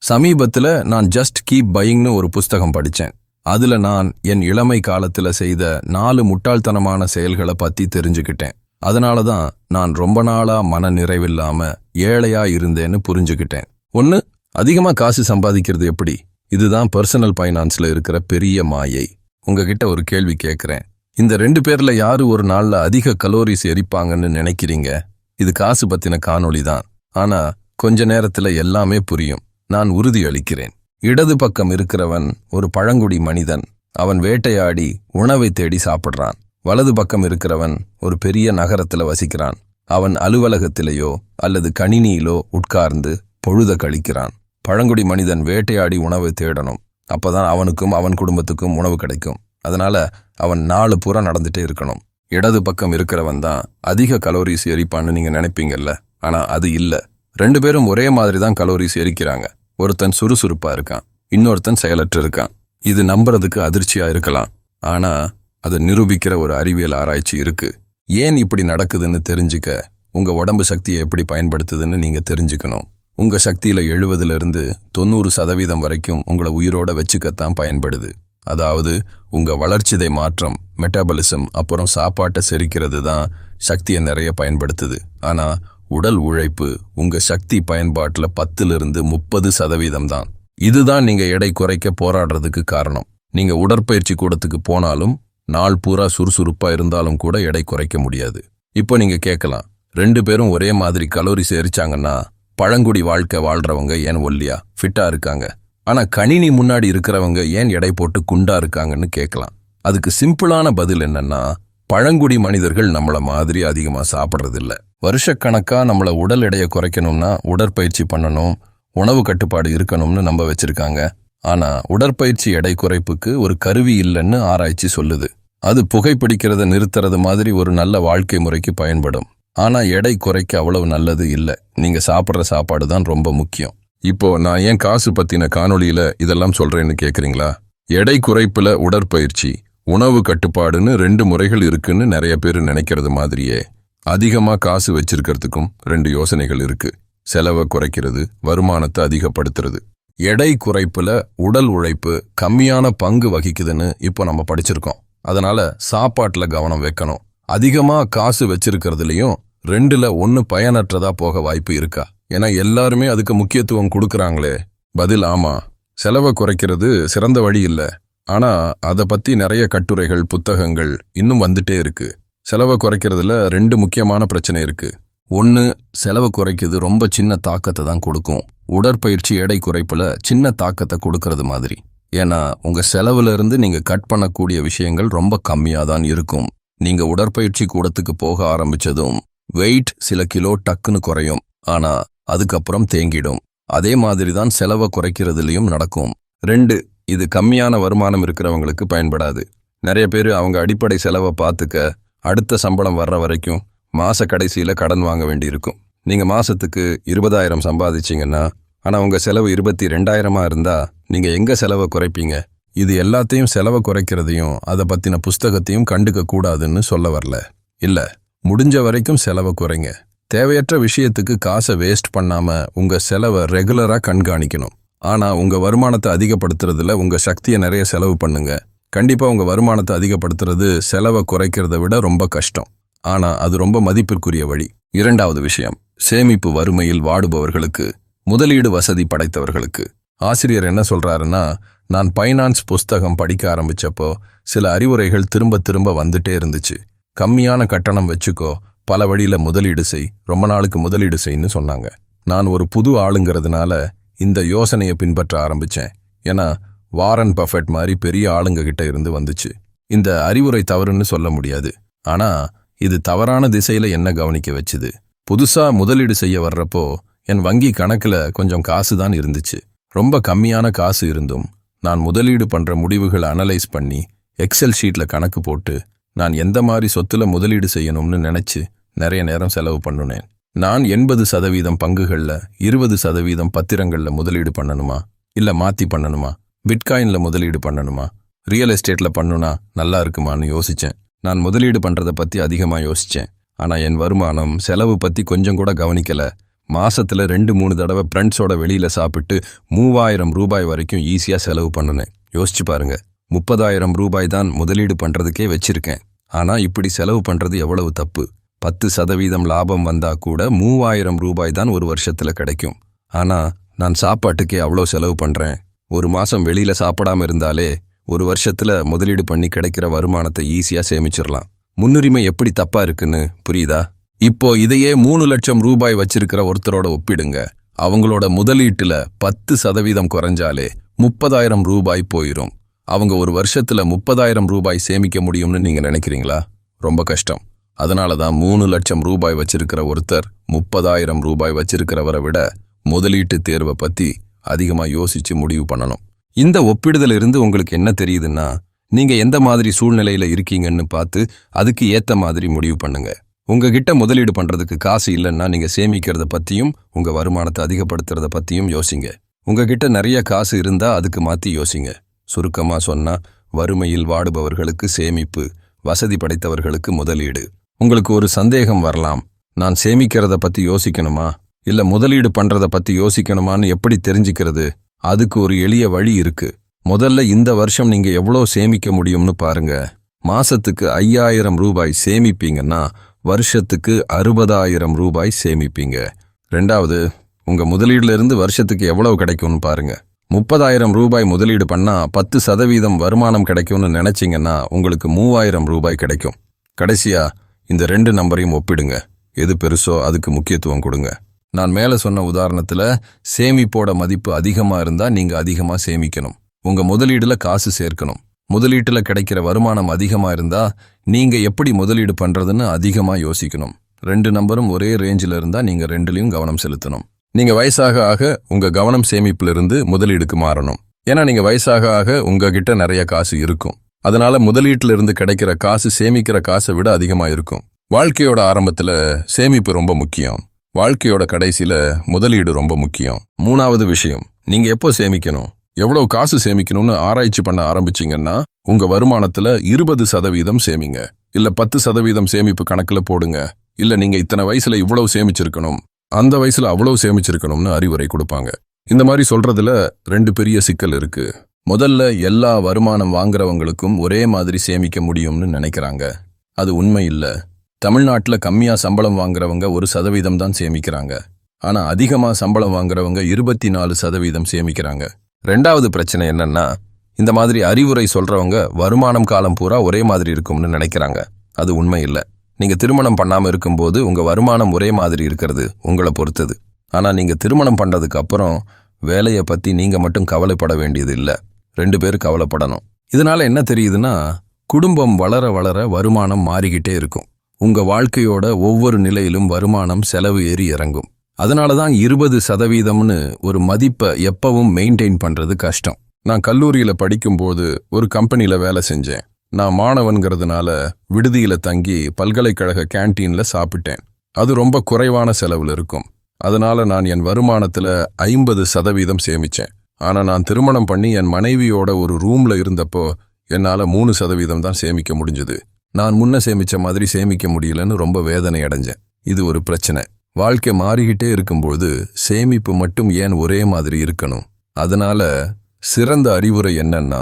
சமீபத்துல நான் just keep பையிங்னு ஒரு புஸ்தகம் படிச்சேன். அதுல நான் என் இளமை காலத்துல செய்த 4 முட்டாள்தனமான செயல்களை பத்தி தெரிஞ்சுக்கிட்டேன். அதனாலதான் நான் ரொம்ப நாளா மன நிறைவில்லாம ஏழையா இருந்தேன்னு புரிஞ்சுக்கிட்டேன். 1. அதிகமா காசு சம்பாதிக்கிறது எப்படி? இதுதான் பர்சனல் ஃபைனான்ஸ்ல இருக்கிற பெரிய மாயை. உங்ககிட்ட ஒரு கேள்வி கேட்கிறேன். இந்த 2 பேர்ல யாரு ஒரு நாள்ல அதிக கலோரிஸ் எரிப்பாங்கன்னு நினைக்கிறீங்க? இது காசு பத்தின காணொளி தான். ஆனா கொஞ்ச நேரத்துல எல்லாமே புரியும். நான் உறுதி அளிக்கிறேன். இடது பக்கம் இருக்கிறவன் ஒரு பழங்குடி மனிதன். அவன் வேட்டையாடி உணவை தேடி சாப்பிடுறான். வலது பக்கம் இருக்கிறவன் ஒரு பெரிய நகரத்துல வசிக்கிறான். அவன் அலுவலகத்திலேயோ அல்லது கணினியிலோ உட்கார்ந்து பொழுத கழிக்கிறான். பழங்குடி மனிதன் வேட்டையாடி உணவை தேடணும். அப்பதான் அவனுக்கும் அவன் குடும்பத்துக்கும் உணவு கிடைக்கும். அதனால அவன் 4 பூரா நடந்துட்டே இருக்கணும். இடது பக்கம் இருக்கிறவன் தான் அதிக கலோரிஸ் எரிப்பான்னு நீங்க நினைப்பீங்கல்ல. ஆனா அது இல்ல. 2 பேரும் ஒரே மாதிரி தான் கலோரிஸ் எரிக்கிறாங்க. ஒருத்தன் சுறுசுறுப்பா இருக்கான், இன்னொருத்தன் செயலற்று இருக்கான். இது நம்புறதுக்கு அதிர்ச்சியா இருக்கலாம். ஆனா அதை நிரூபிக்கிற ஒரு அறிவியல் ஆராய்ச்சி இருக்கு. ஏன் இப்படி நடக்குதுன்னு தெரிஞ்சுக்க உங்க உடம்பு சக்தியை எப்படி பயன்படுத்துதுன்னு நீங்க தெரிஞ்சுக்கணும். உங்க சக்தியில 70% 90% வரைக்கும் உங்களை உயிரோட வச்சுக்கத்தான் பயன்படுது. அதாவது உங்க வளர்ச்சிதை மாற்றம், மெட்டாபாலிசம், அப்புறம் சாப்பாட்டை செரிக்கிறது தான் சக்தியை நிறைய பயன்படுத்துது. ஆனா உடல் உழைப்பு உங்க சக்தி பயன்பாட்டுல 10-30% தான். இதுதான் நீங்க எடை குறைக்க போராடுறதுக்கு காரணம். நீங்க உடற்பயிற்சி கூடத்துக்கு போனாலும் நாள் பூரா சுறுசுறுப்பா இருந்தாலும் கூட எடை குறைக்க முடியாது. இப்போ நீங்க கேட்கலாம், 2 பேரும் ஒரே மாதிரி கலோரிஸ் எரிச்சாங்கன்னா பழங்குடி வாழ்க்கை வாழ்றவங்க ஏன் ஒல்லியா ஃபிட்டா இருக்காங்க, ஆனா கணினி முன்னாடி இருக்கிறவங்க ஏன் எடை போட்டு குண்டா இருக்காங்கன்னு கேட்கலாம். அதுக்கு சிம்பிளான பதில் என்னன்னா, பழங்குடி மனிதர்கள் நம்மள மாதிரி அதிகமா சாப்பிட்றதில்ல. வருஷக்கணக்கா நம்மள உடல் எடையை குறைக்கணும்னா உடற்பயிற்சி பண்ணணும், உணவு கட்டுப்பாடு இருக்கணும்னு நம்ப வச்சிருக்காங்க. ஆனா உடற்பயிற்சி எடை குறைப்புக்கு ஒரு கருவி இல்லைன்னு ஆராய்ச்சி சொல்லுது. அது புகைப்பிடிக்கிறத நிறுத்துறது மாதிரி ஒரு நல்ல வாழ்க்கை முறைக்கு பயன்படும். ஆனா எடை குறைக்க அவ்வளவு நல்லது இல்ல. நீங்க சாப்பிட்ற சாப்பாடு தான் ரொம்ப முக்கியம். இப்போ நான் ஏன் காசு பத்தின காணொளியில இதெல்லாம் சொல்றேன்னு கேக்குறீங்களா? எடை குறைப்புல உடற்பயிற்சி, உணவு கட்டுப்பாடுன்னு 2 முறைகள் இருக்குன்னு நிறைய பேர் நினைக்கிறது மாதிரியே அதிகமா காசு வச்சிருக்கிறதுக்கும் 2 யோசனைகள் இருக்கு. செலவை குறைக்கிறது, வருமானத்தை அதிகப்படுத்துறது. எடை குறைப்புல உடல் உழைப்பு கம்மியான பங்கு வகிக்குதுன்னு இப்போ நம்ம படிச்சிருக்கோம். அதனால சாப்பாட்டுல கவனம் வைக்கணும். அதிகமா காசு வச்சிருக்கிறதுலயும் 2ல 1 பயனற்றதா போக வாய்ப்பு இருக்கா? ஏன்னா எல்லாருமே அதுக்கு முக்கியத்துவம் கொடுக்கறாங்களே. பதில் ஆமா. செலவை குறைக்கிறது சிறந்த வழி இல்ல. ஆனா அதை பத்தி நிறைய கட்டுரைகள், புத்தகங்கள் இன்னும் வந்துட்டே இருக்கு. செலவை குறைக்கிறதுல 2 முக்கியமான பிரச்சனை இருக்கு. 1, செலவு குறைக்கிறது ரொம்ப சின்ன தாக்கத்தை தான் கொடுக்கும். உடற்பயிற்சி எடை குறைப்புல சின்ன தாக்கத்தை கொடுக்கறது மாதிரி. ஏன்னா உங்க செலவுல இருந்து நீங்க கட் பண்ணக்கூடிய விஷயங்கள் ரொம்ப கம்மியா தான் இருக்கும். நீங்க உடற்பயிற்சி கூடத்துக்கு போக ஆரம்பிச்சதும் வெயிட் சில கிலோ டக்குன்னு குறையும். ஆனா அதுக்கப்புறம் தேங்கிடும். அதே மாதிரி தான் செலவை குறைக்கிறதுலயும் நடக்கும். 2, இது கம்மியான வருமானம் இருக்கிறவங்களுக்கு பயன்படாது. நிறைய பேர் அவங்க அடிப்படை செலவை பார்த்துக்க அடுத்த சம்பளம் வர்ற வரைக்கும் மாச கடைசியில கடன் வாங்க வேண்டியிருக்கும். நீங்க மாசத்துக்கு 20,000 சம்பாதிச்சீங்கன்னா ஆனா உங்க செலவு 22,000 இருந்தா நீங்க எங்க செலவை குறைப்பீங்க? இது எல்லாத்தையும் செலவை குறைக்கிறதையும் அதை பத்தின புஸ்தகத்தையும் கண்டுக்க கூடாதுன்னு சொல்ல வரல. இல்ல, முடிஞ்ச வரைக்கும் செலவை குறைங்க. தேவையற்ற விஷயத்துக்கு காசை வேஸ்ட் பண்ணாம உங்க செலவை ரெகுலரா கண்காணிக்கணும். ஆனா உங்க வருமானத்தை அதிகப்படுத்துறதுல உங்க சக்தியை நிறைய செலவு பண்ணுங்க. கண்டிப்பா உங்க வருமானத்தை அதிகப்படுத்துறது செலவை குறைக்கிறத விட ரொம்ப கஷ்டம். ஆனா அது ரொம்ப மதிப்பிற்குரிய வழி. 2வது விஷயம், சேமிப்பு வறுமையில் வாடுபவர்களுக்கு, முதலீடு வசதி படைத்தவர்களுக்கு. ஆசிரியர் என்ன சொல்றாருன்னா, நான் ஃபைனான்ஸ் புஸ்தகம் படிக்க ஆரம்பிச்சப்போ சில அறிவுரைகள் திரும்ப திரும்ப வந்துட்டே இருந்துச்சு. கம்மியான கட்டணம் வச்சுக்கோ, பல வழியில முதலீடு செய், ரொம்ப நாளுக்கு முதலீடு செய்ன்னு சொன்னாங்க. நான் ஒரு புது ஆளுங்கிறதுனால இந்த யோசனையை பின்பற்ற ஆரம்பிச்சேன். ஏன்னா வாரன் பஃபெட் மாதிரி பெரிய ஆளுங்க கிட்ட இருந்து வந்துச்சு. இந்த அறிவுரை தவறுன்னு சொல்ல முடியாது. ஆனா இது தவறான திசையில என்ன கவனிக்க வச்சுது. புதுசா முதலீடு செய்ய வர்றப்போ என் வங்கி கணக்குல கொஞ்சம் காசு தான் இருந்துச்சு. ரொம்ப கம்மியான காசு இருந்தும் நான் முதலீடு பண்ற முடிவுகளை அனலைஸ் பண்ணி எக்ஸல் ஷீட்ல கணக்கு போட்டு நான் எந்த மாதிரி சொத்துல முதலீடு செய்யணும்னு நினைச்சு நிறைய நேரம் செலவு பண்ணுனேன். நான் 80% பங்குகள்ல 20% பத்திரங்கள்ல முதலீடு பண்ணணுமா, இல்ல மாத்தி பண்ணணுமா, பிட்காயின்ல முதலீடு பண்ணணுமா, ரியல் எஸ்டேட்ல பண்ணுனா நல்லா இருக்குமான்னு யோசிச்சேன். நான் முதலீடு பண்றதை பத்தி அதிகமா யோசிச்சேன். ஆனா என் வருமானம், செலவு பத்தி கொஞ்சம் கூட கவனிக்கல. மாசத்துல 2-3 தடவை ஃப்ரெண்ட்ஸோட வெளியில சாப்பிட்டு 3000 ரூபாய் வரைக்கும் ஈஸியா செலவு பண்ணுனேன். யோசிச்சு பாருங்க, 30,000 ரூபாய் தான் முதலீடு பண்றதுக்கே வச்சிருக்கேன். ஆனா இப்படி செலவு பண்றது எவ்வளவு தப்பு. 10% லாபம் வந்தா கூட 3000 ரூபாய் தான் ஒரு வருஷத்துல கிடைக்கும். ஆனா நான் சாப்பாட்டுக்கே அவ்வளோ செலவு பண்றேன். ஒரு மாசம் வெளியில சாப்பிடாம இருந்தாலே ஒரு வருஷத்துல முதலீடு பண்ணி கிடைக்கிற வருமானத்தை ஈஸியா சேமிச்சிடலாம். முன்னுரிமை எப்படி தப்பா இருக்குன்னு புரியுதா? இப்போ இதையே 3 லட்சம் ரூபாய் வச்சிருக்கிற ஒருத்தரோட ஒப்பிடுங்க. அவங்களோட முதலீட்டுல 10% குறைஞ்சாலே 30,000 ரூபாய் போயிரும். அவங்க ஒரு வருஷத்துல 30,000 ரூபாய் சேமிக்க முடியும்னு நீங்க நினைக்கிறீங்களா? ரொம்ப கஷ்டம். அதனாலதான் 3 லட்சம் ரூபாய் வச்சிருக்கிற ஒருத்தர் 30,000 ரூபாய் வச்சிருக்கிறவரை விட முதலீட்டு தேர்வை பத்தி அதிகமா யோசிச்சு முடிவு பண்ணணும். இந்த ஒப்பிடுதல இருந்து உங்களுக்கு என்ன தெரியுதுன்னா, நீங்க எந்த மாதிரி சூழ்நிலையில இருக்கீங்கன்னு பார்த்து அதுக்கு ஏத்த மாதிரி முடிவு பண்ணுங்க. உங்ககிட்ட முதலீடு பண்றதுக்கு காசு இல்லைன்னா நீங்க சேமிக்கிறத பத்தியும் உங்க வருமானத்தை அதிகப்படுத்துறத பத்தியும் யோசிங்க. உங்ககிட்ட நிறைய காசு இருந்தா அதுக்கு மாத்தி யோசிங்க. சுருக்கமா சொன்னா, வறுமையில் வாடுபவர்களுக்கு சேமிப்பு, வசதி படைத்தவர்களுக்கு முதலீடு. உங்களுக்கு ஒரு சந்தேகம் வரலாம், நான் சேமிக்கிறத பத்தி யோசிக்கணுமா இல்ல முதலீடு பண்றத பத்தி யோசிக்கணுமான்னு எப்படி தெரிஞ்சுக்கிறது? அதுக்கு ஒரு எளிய வழி இருக்கு. முதல்ல இந்த வருஷம் நீங்க எவ்வளோ சேமிக்க முடியும்னு பாருங்க. மாசத்துக்கு 5,000 ரூபாய் சேமிப்பீங்கன்னா வருஷத்துக்கு 60,000 ரூபாய் சேமிப்பீங்க. ரெண்டாவது, உங்க முதலீடுல இருந்து வருஷத்துக்கு எவ்வளவு கிடைக்கும்னு பாருங்க. 30,000 ரூபாய் முதலீடு பண்ணா 10% வருமானம் கிடைக்கும்னு நினைச்சீங்கன்னா உங்களுக்கு 3,000 ரூபாய் கிடைக்கும். கடைசியா இந்த 2 நம்பரையும் ஒப்பிடுங்க. எது பெருசோ அதுக்கு முக்கியத்துவம் கொடுங்க. நான் மேல சொன்ன உதாரணத்துல சேமிப்போட மதிப்பு அதிகமா இருந்தா நீங்க அதிகமா சேமிக்கணும். உங்க முதலீடுல காசு சேர்க்கணும். முதலீட்டுல கிடைக்கிற வருமானம் அதிகமா இருந்தா நீங்க எப்படி முதலீடு பண்றதுன்னு அதிகமா யோசிக்கணும். 2 நம்பரும் ஒரே ரேஞ்சில இருந்தா நீங்க 2லயும் கவனம் செலுத்தணும். நீங்க வயசாக ஆக உங்க கவனம் சேமிப்புல இருந்து முதலீடுக்கு மாறணும். ஏன்னா நீங்க வயசாக ஆக உங்ககிட்ட நிறைய காசு இருக்கும். அதனால முதலீட்டுல இருந்து கிடைக்கிற காசு சேமிக்கிற காசை விட அதிகமா இருக்கும். வாழ்க்கையோட ஆரம்பத்துல சேமிப்பு ரொம்ப முக்கியம். வாழ்க்கையோட கடைசியில முதலீடு ரொம்ப முக்கியம். 3வது விஷயம், நீங்க எப்போ சேமிக்கணும், எவ்வளவு காசு சேமிக்கணும்னு ஆராய்ச்சி பண்ண ஆரம்பிச்சீங்கன்னா உங்க வருமானத்துல 20% சேமிங்க. இல்ல 10% சேமிப்பு கணக்குல போடுங்க. இல்ல நீங்க இத்தனை வயசுல இவ்வளவு சேமிச்சிருக்கணும், அந்த வயசுல அவ்வளவு சேமிச்சிருக்கணும்னு அறிவுரை கொடுப்பாங்க. இந்த மாதிரி சொல்றதுல 2 பெரிய சிக்கல் இருக்கு. முதல்ல, எல்லா வருமானம் வாங்குறவங்களுக்கும் ஒரே மாதிரி சேமிக்க முடியும்னு நினைக்கிறாங்க. அது உண்மை இல்ல. தமிழ்நாட்டுல கம்மியா சம்பளம் வாங்குறவங்க 1% தான் சேமிக்கிறாங்க. ஆனா அதிகமா சம்பளம் வாங்குறவங்க 24% சேமிக்கிறாங்க. 2வது பிரச்சனை என்னன்னா, இந்த மாதிரி அறிவுரை சொல்றவங்க வருமானம் காலம் பூரா ஒரே மாதிரி இருக்கும்னு நினைக்கிறாங்க. அது உண்மை இல்ல. நீங்க திருமணம் பண்ணாம இருக்கும்போது உங்க வருமானம் ஒரே மாதிரி இருக்கிறது உங்களை பொறுத்தது. ஆனா நீங்க திருமணம் பண்றதுக்கு அப்புறம் வேலையை பத்தி நீங்க மட்டும் கவலைப்பட வேண்டியது இல்ல, 2 பேரும் கவலைப்படணும். இதனால என்ன தெரியுதுன்னா, குடும்பம் வளர வளர வருமானம் மாறிக்கிட்டே இருக்கும். உங்க வாழ்க்கையோட ஒவ்வொரு நிலையிலும் வருமானம் செலவு ஏறி இறங்கும். அதனாலதான் 20%ன்னு ஒரு மதிப்பை எப்பவும் மெயின்டைன் பண்றது கஷ்டம். நான் கல்லூரியில படிக்கும்போது ஒரு கம்பெனில வேலை செஞ்சேன். நான் மாணவன்கிறதுனால விடுதியில தங்கி பல்கலைக்கழக கேன்டீன்ல சாப்பிட்டேன். அது ரொம்ப குறைவான செலவுல இருக்கும். அதனால நான் என் வருமானத்துல 50% சேமிச்சேன். ஆனா நான் திருமணம் பண்ணி என் மனைவியோட ஒரு ரூம்ல இருந்தப்போ என்னால 3% தான் சேமிக்க முடிஞ்சது. நான் முன்ன சேமிச்ச மாதிரி சேமிக்க முடியலன்னு ரொம்ப வேதனை அடைஞ்சேன். இது ஒரு பிரச்சனை. வாழ்க்கை மாறிக்கிட்டே இருக்கும்போது சேமிப்பு மட்டும் ஏன் ஒரே மாதிரி இருக்கணும்? அதனால சிறந்த அறிவுரை என்னன்னா,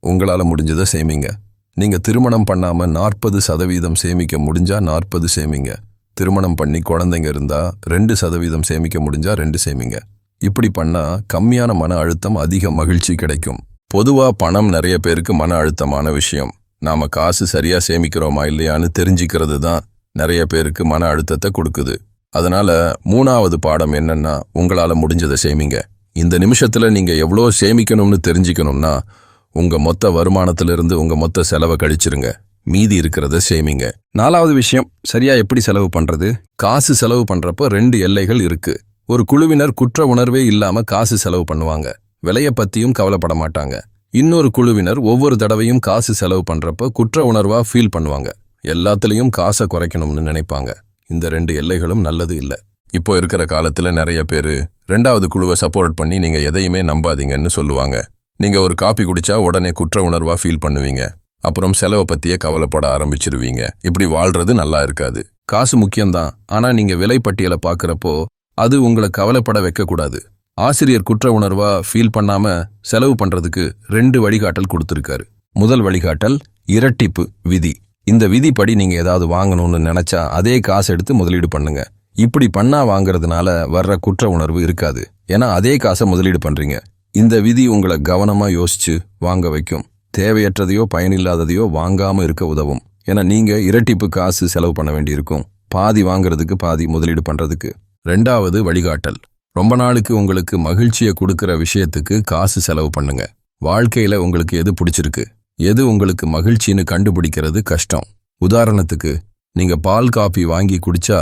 உங்களால முடிஞ்சதை சேமிங்க. நீங்க திருமணம் பண்ணாம 40% சேமிக்க முடிஞ்சா 40 சேமிங்க. திருமணம் பண்ணி குழந்தைங்க இருந்தா 2% சேமிக்க முடிஞ்சா 2 சேமிங்க. இப்படி பண்ணா கம்மியான மன அழுத்தம், அதிக மகிழ்ச்சி கிடைக்கும். பொதுவா பணம் நிறைய பேருக்கு மன அழுத்தமான விஷயம். நாம காசு சரியா சேமிக்கிறோமா இல்லையான்னு தெரிஞ்சுக்கிறது தான் நிறைய பேருக்கு மன அழுத்தத்தை கொடுக்குது. அதனால 3வது பாடம் என்னன்னா, உங்களால முடிஞ்சதை சேமிங்க. இந்த நிமிஷத்துல நீங்க எவ்வளோ சேமிக்கணும்னு தெரிஞ்சுக்கணும்னா, உங்க மொத்த வருமானத்திலிருந்து உங்க மொத்த செலவை கழிச்சிருங்க. மீதி இருக்கிறத சேமிங்க. 4வது விஷயம், சரியா எப்படி செலவு பண்றது? காசு செலவு பண்றப்போ 2 எல்லைகள் இருக்கு. ஒரு குழுவினர் குற்ற உணர்வே இல்லாம காசு செலவு பண்ணுவாங்க, விலையை பத்தியும் கவலைப்பட மாட்டாங்க. இன்னொரு குழுவினர் ஒவ்வொரு தடவையும் காசு செலவு பண்றப்ப குற்ற உணர்வா ஃபீல் பண்ணுவாங்க, எல்லாத்துலயும் காசை குறைக்கணும்னு நினைப்பாங்க. இந்த 2 எல்லைகளும் நல்லது இல்ல. இப்போ இருக்கிற காலத்துல நிறைய பேரு 2வது குழுவை சப்போர்ட் பண்ணி நீங்க எதையுமே நம்பாதீங்கன்னு சொல்லுவாங்க. நீங்க ஒரு காபி குடிச்சா உடனே குற்ற உணர்வா ஃபீல் பண்ணுவீங்க, அப்புறம் செலவை பத்தியே கவலைப்பட ஆரம்பிச்சிருவீங்க. இப்படி வாழ்றது நல்லா இருக்காது. காசு முக்கியம்தான், ஆனா நீங்க விலை பட்டியலை பாக்குறப்போ அது உங்களை கவலைப்பட வைக்கக்கூடாது. ஆசிரியர் குற்ற உணர்வா ஃபீல் பண்ணாம செலவு பண்றதுக்கு 2 வழிகாட்டல் கொடுத்திருக்காரு. முதல் வழிகாட்டல் இரட்டிப்பு விதி. இந்த விதிப்படி நீங்க ஏதாவது வாங்கணும்னு நினைச்சா அதே காசு எடுத்து முதலீடு பண்ணுங்க. இப்படி பண்ணா வாங்குறதுனால வர்ற குற்ற உணர்வு இருக்காது. ஏன்னா அதே காசை முதலீடு பண்றீங்க. இந்த விதி உங்களை கவனமா யோசிச்சு வாங்க வைக்கும். தேவையற்றதையோ பயனில்லாததையோ வாங்காம இருக்க உதவும். ஏன்னா நீங்க இரட்டிப்பு காசு செலவு பண்ண வேண்டியிருக்கும், பாதி வாங்குறதுக்கு பாதி முதலீடு பண்றதுக்கு. 2வது வழிகாட்டல், ரொம்ப நாளுக்கு உங்களுக்கு மகிழ்ச்சியை கொடுக்கிற விஷயத்துக்கு காசு செலவு பண்ணுங்க. வாழ்க்கையில உங்களுக்கு எது பிடிச்சிருக்கு, எது உங்களுக்கு மகிழ்ச்சின்னு கண்டுபிடிக்கிறது கஷ்டம். உதாரணத்துக்கு, நீங்க பால் காபி வாங்கி குடிச்சா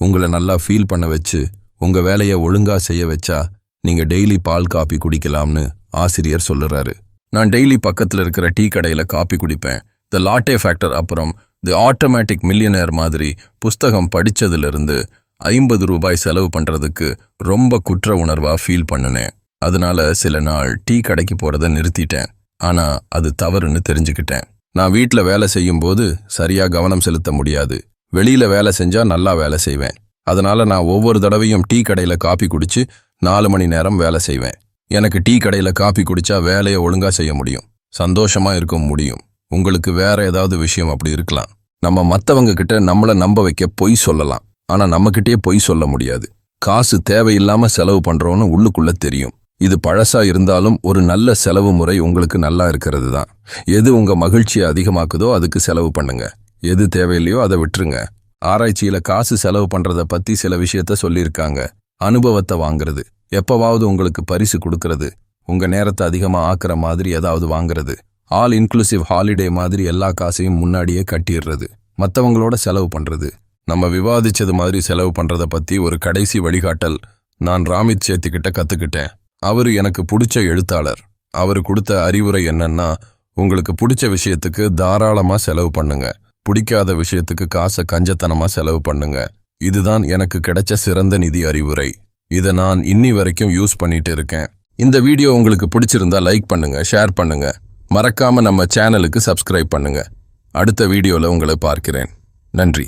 உங்களை நல்லா ஃபீல் பண்ண வச்சு உங்க வேலையை ஒழுங்கா செய்ய வச்சா நீங்க டெய்லி பால் காபி குடிக்கலாம்னு ஆசிரியர் சொல்லுறாரு. நான் டெய்லி பக்கத்துல இருக்கிற டீ கடையில காபி குடிப்பேன். தி லாட்டே ஃபேக்டர் அப்புறம் தி ஆட்டோமேட்டிக் மில்லியனர் மாதிரி புஸ்தகம் படிச்சதிலிருந்து 50 ரூபாய் செலவு பண்றதுக்கு ரொம்ப குற்ற உணர்வா ஃபீல் பண்ணுனேன். அதனால சில நாள் டீ கடைக்கு போறத நிறுத்திட்டேன். ஆனா அது தவறுன்னு தெரிஞ்சுக்கிட்டேன். நான் வீட்ல வேலை செய்யும் போது சரியா கவனம் செலுத்த முடியாது. வெளியில வேலை செஞ்சா நல்லா வேலை செய்வேன். அதனால நான் ஒவ்வொரு தடவையும் டீ கடையில காபி குடிச்சு 4 மணி நேரம் வேலை செய்வேன். எனக்கு டீ கடையில காபி குடிச்சா வேலையை ஒழுங்கா செய்ய முடியும், சந்தோஷமா இருக்க முடியும். உங்களுக்கு வேற ஏதாவது விஷயம் அப்படி இருக்கலாம். நம்ம மத்தவங்க கிட்ட நம்மள நம்ப வைக்க பொய் சொல்லலாம், ஆனா நம்மகிட்டயே பொய் சொல்ல முடியாது. காசு தேவையில்லாம செலவு பண்றோன்னு உள்ளுக்குள்ள தெரியும். இது பழசா இருந்தாலும் ஒரு நல்ல செலவு முறை உங்களுக்கு நல்லா இருக்கிறது தான். எது உங்க மகிழ்ச்சியை அதிகமாக்குதோ அதுக்கு செலவு பண்ணுங்க. எது தேவையில்லையோ அதை விட்டுருங்க. ஆராய்ச்சியில காசு செலவு பண்றத பத்தி சில விஷயத்த சொல்லியிருக்காங்க. அனுபவத்தை வாங்குறது, எப்பவாவது உங்களுக்கு பரிசு கொடுக்கறது, உங்க நேரத்தை அதிகமா ஆக்குற மாதிரி ஏதாவது வாங்குறது, ஆல் இன்க்ளூசிவ் ஹாலிடே மாதிரி எல்லா காசையும் முன்னாடியே கட்டிடுறது, மற்றவங்களோட செலவு பண்றது. நம்ம விவாதிச்சது மாதிரி செலவு பண்றத பத்தி ஒரு கடைசி வழிகாட்டல் நான் ராமித் சேத்தி கிட்ட கத்துக்கிட்டேன். அவரு எனக்கு பிடிச்ச எழுத்தாளர். அவரு கொடுத்த அறிவுரை என்னன்னா, உங்களுக்கு பிடிச்ச விஷயத்துக்கு தாராளமா செலவு பண்ணுங்க, பிடிக்காத விஷயத்துக்கு காசை கஞ்சத்தனமா செலவு பண்ணுங்க. இதுதான் எனக்கு கிடைச்ச சிறந்த நிதி அறிவுரை. இதை நான் இன்னி வரைக்கும் யூஸ் பண்ணிட்டு இருக்கேன். இந்த வீடியோ உங்களுக்கு பிடிச்சிருந்தா லைக் பண்ணுங்க, ஷேர் பண்ணுங்க, மறக்காம நம்ம சேனலுக்கு சப்ஸ்கிரைப் பண்ணுங்க. அடுத்த வீடியோல உங்களை பார்க்கிறேன். நன்றி.